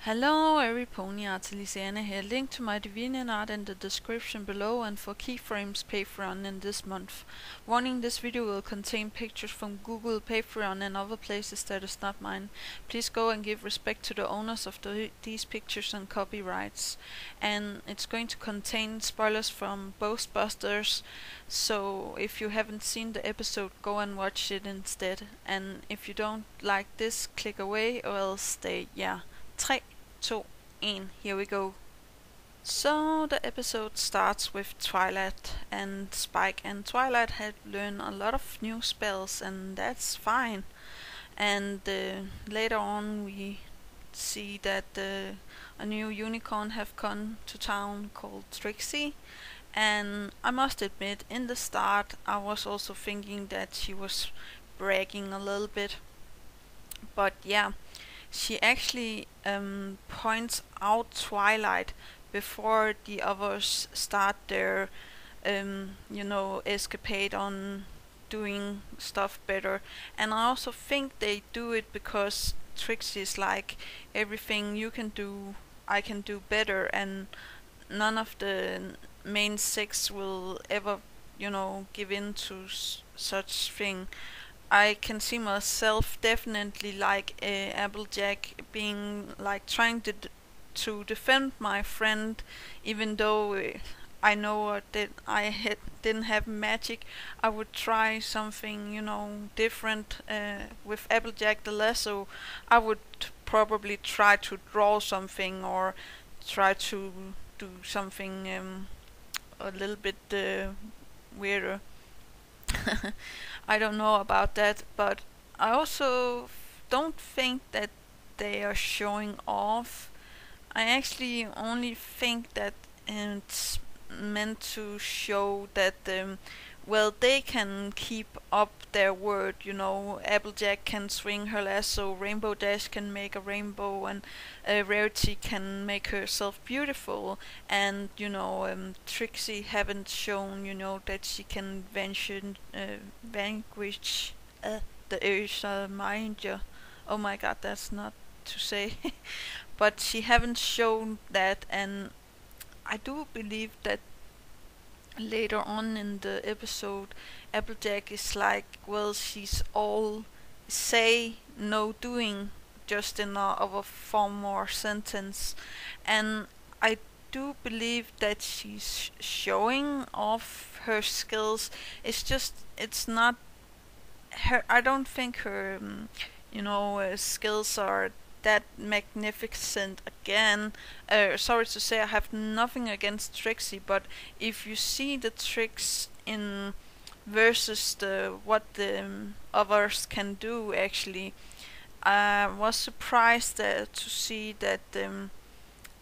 Hello, every pony Lisiana here. Link to my DeviantArt in the description below, and for Keyframes Patreon in this month. Warning: this video will contain pictures from Google, Patreon and other places that is not mine. Please go and give respect to the owners of these pictures and copyrights. And it's going to contain spoilers from Ghostbusters, so if you haven't seen the episode, go and watch it instead. And if you don't like this, click away or else stay. 3, 2, 1, here we go. So the episode starts with Twilight and Spike, and Twilight had learned a lot of new spells, and that's fine. And later on we see that a new unicorn have come to town called Trixie. And I must admit, in the start I was also thinking that she was bragging a little bit, but yeah, she actually points out Twilight before the others start their escapade on doing stuff better. And I also think they do it because Trixie's like, everything you can do I can do better, and none of the main six will ever give in to such thing. I can see myself definitely like Applejack being like trying to defend my friend, even though I know that didn't have magic. I would try something different with Applejack the Lasso. I would probably try to draw something or try to do something a little bit weirder. I don't know about that, but I also don't think that they are showing off. I actually only think that it's meant to show that they can keep up their word. Applejack can swing her lasso, Rainbow Dash can make a rainbow, and Rarity can make herself beautiful. And Trixie haven't shown that she can vanquish the Ursa Major. Oh my god, that's not to say. But she haven't shown that, and I do believe that later on in the episode, Applejack is like, well, she's all say, no doing, just in a form or sentence. And I do believe that she's showing off her skills. It's not her. I don't think her, skills are that magnificent again. Sorry to say, I have nothing against Trixie, but if you see the tricks in versus what the others can do, actually, I was surprised to see that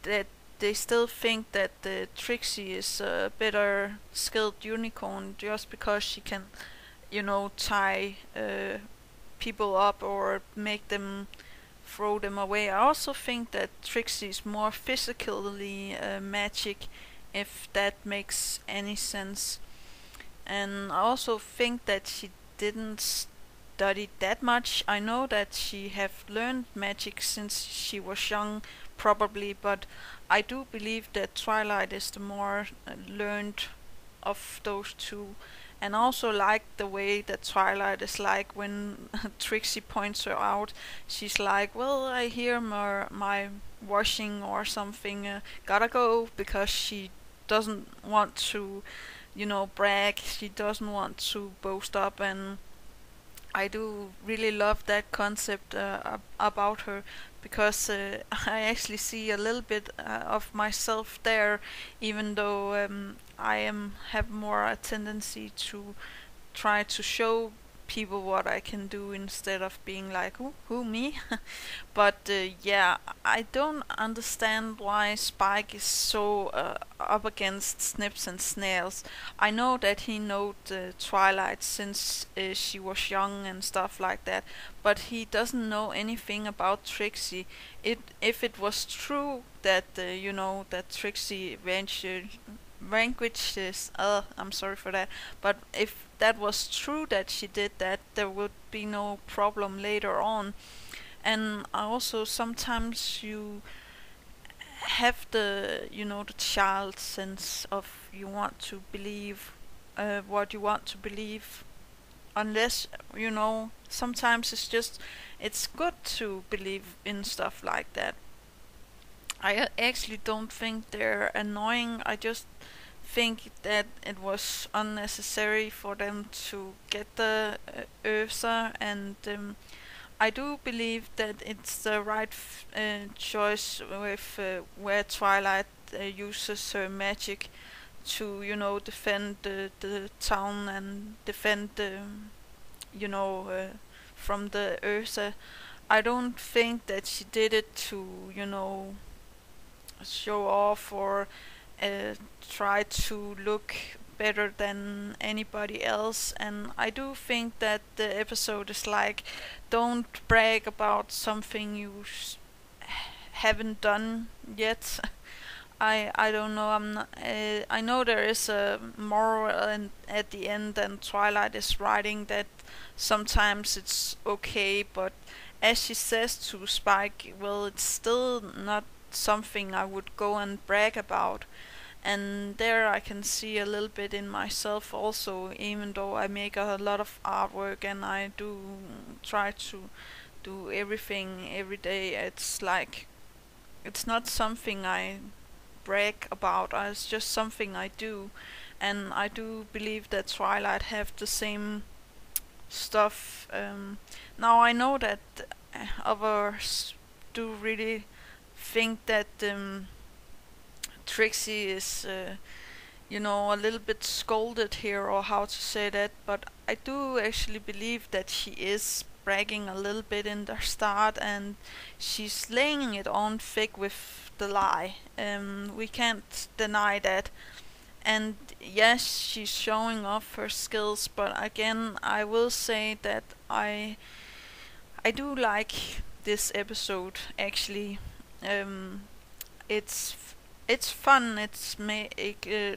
that they still think that Trixie is a better skilled unicorn just because she can, tie people up or make them throw them away. I also think that Trixie is more physically magic, if that makes any sense. And I also think that she didn't study that much. I know that she have learned magic since she was young, probably, but I do believe that Twilight is the more learned of those two. And also like the way that Twilight is like when Trixie points her out. She's like, well, I hear my washing or something, gotta go, because she doesn't want to, brag. She doesn't want to boast up, and I do really love that concept about her, because I actually see a little bit of myself there, even though have more a tendency to try to show people what I can do instead of being like, who me? But yeah, I don't understand why Spike is so up against Snips and Snails. I know that he knows Twilight since she was young and stuff like that, but he doesn't know anything about Trixie. If it was true that that Trixie vanquishes, I'm sorry for that, but if that was true that she did that, there would be no problem later on. And also sometimes you have the the child sense of you want to believe what you want to believe, unless sometimes it's good to believe in stuff like that. I actually don't think they're annoying. I just think that it was unnecessary for them to get the Ursa, and I do believe that it's the right choice with where Twilight uses her magic to defend the town and defend you know uh, from the Ursa. I don't think that she did it to show off or uh, try to look better than anybody else. And I do think that the episode is like, don't brag about something you haven't done yet. I don't know. I'm not. I know there is a moral and at the end, and Twilight is writing that sometimes it's okay, but as she says to Spike, well, it's still not something I would go and brag about. And there I can see a little bit in myself also, even though I make a lot of artwork and I do try to do everything every day. It's like it's not something I brag about. It's just something I do, and I do believe that Twilight have the same stuff. Now I know that others do really think that Trixie is, a little bit scolded here, or how to say that, but I do actually believe that she is bragging a little bit in the start, and she's laying it on thick with the lie. We can't deny that. And yes, she's showing off her skills, but again, I will say that I do like this episode actually. Um, it's it's fun. It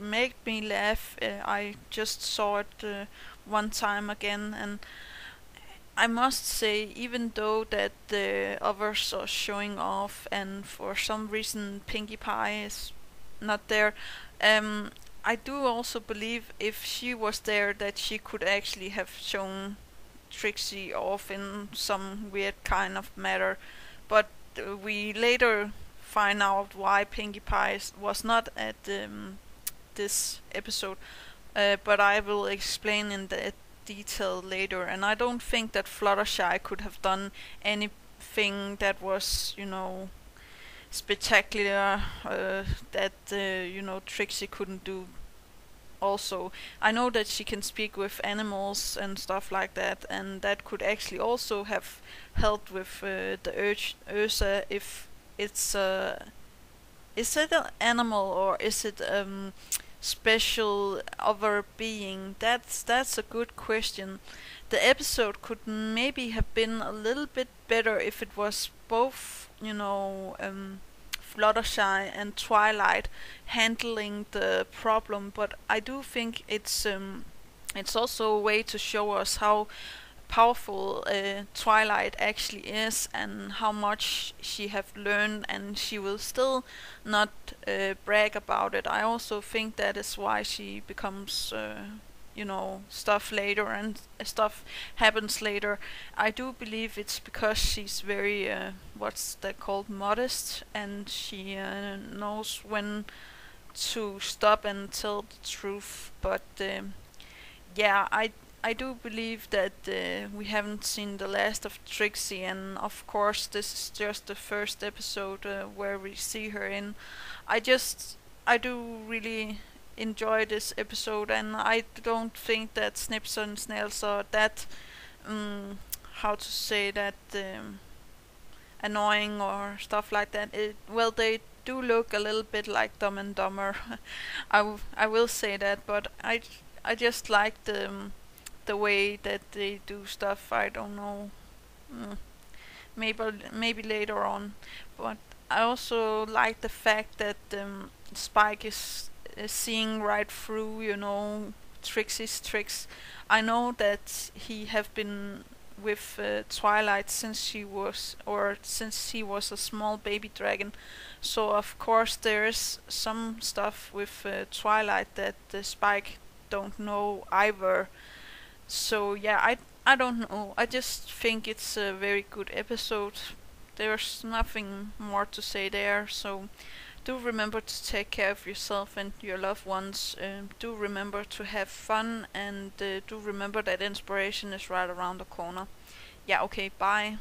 made me laugh. I just saw it one time again, and I must say, even though that the others are showing off, and for some reason Pinkie Pie is not there, um, I do also believe if she was there that she could actually have shown Trixie off in some weird kind of matter. But we later find out why Pinkie Pie was not at this episode. But I will explain in the detail later. And I don't think that Fluttershy could have done anything that was, spectacular, that Trixie couldn't do. Also, I know that she can speak with animals and stuff like that, and that could actually also have helped with the Ursa. If it's is it an animal, or is it special other being? That's a good question. The episode could maybe have been a little bit better if it was both, Fluttershy and Twilight handling the problem, but I do think it's also a way to show us how powerful Twilight actually is, and how much she have learned, and she will still not brag about it. I also think that is why she becomes stuff later, and stuff happens later. I do believe it's because she's very what's that called, modest, and she knows when to stop and tell the truth. But yeah, I do believe that we haven't seen the last of Trixie, and of course this is just the first episode where we see her in. I do really enjoy this episode, and I don't think that Snips and Snails are that how to say that annoying or stuff like that. Well, they do look a little bit like Dumb and Dumber. I will say that, but I just like the way that they do stuff. I don't know. Mm, maybe later on, but I also like the fact that Spike is seeing right through Trixie's tricks. I know that he have been with Twilight since since he was a small baby dragon. So of course there is some stuff with Twilight that Spike don't know either. So yeah, I don't know. I just think it's a very good episode. There's nothing more to say there. So do remember to take care of yourself and your loved ones. Do remember to have fun, and do remember that inspiration is right around the corner. Yeah, okay, bye.